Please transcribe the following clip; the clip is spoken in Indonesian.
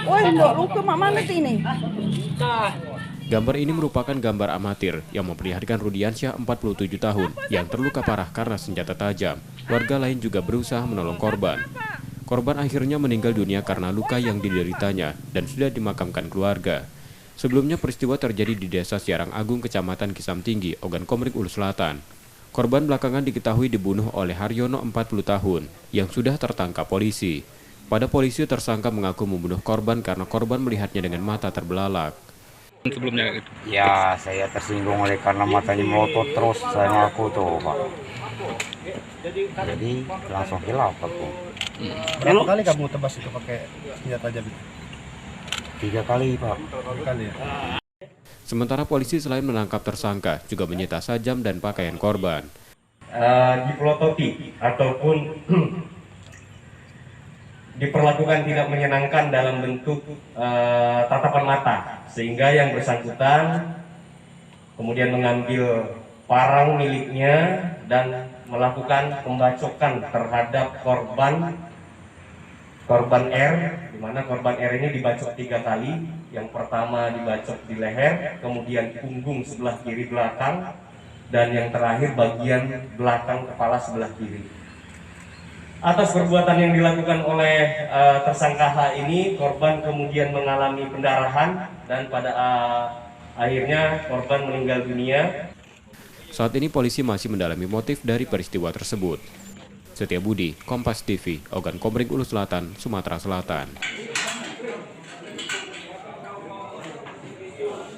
Woi, ndok luka mak mana ini? Gambar ini merupakan gambar amatir yang memperlihatkan Rudiansyah 47 tahun yang terluka parah karena senjata tajam. Warga lain juga berusaha menolong korban. Korban akhirnya meninggal dunia karena luka yang dideritanya dan sudah dimakamkan keluarga. Sebelumnya peristiwa terjadi di Desa Siarang Agung, Kecamatan Kisam Tinggi, Ogan Komering Ulu Selatan. Korban belakangan diketahui dibunuh oleh Haryono 40 tahun yang sudah tertangkap polisi. Pada polisi tersangka mengaku membunuh korban karena korban melihatnya dengan mata terbelalak. Sebelumnya itu. Ya, saya tersinggung oleh karena matanya melotot terus sama aku tuh, Pak. Jadi langsung hilaf aku. Berapa kali kamu tebas itu pakai senjata tajam itu? 3 kali, Pak. 3 kali ya? Sementara polisi selain menangkap tersangka juga menyita sajam dan pakaian korban. Dipelototi ataupun diperlakukan tidak menyenangkan dalam bentuk tatapan mata, sehingga yang bersangkutan kemudian mengambil parang miliknya dan melakukan pembacokan terhadap korban R, di mana korban R ini dibacok 3 kali. Yang pertama dibacok di leher, kemudian punggung sebelah kiri belakang, dan yang terakhir bagian belakang kepala sebelah kiri. Atas perbuatan yang dilakukan oleh tersangka H ini, korban kemudian mengalami pendarahan dan pada akhirnya korban meninggal dunia. Saat ini polisi masih mendalami motif dari peristiwa tersebut. Setia Budi, Kompas TV, Ogan Komering Ulu Selatan, Sumatera Selatan.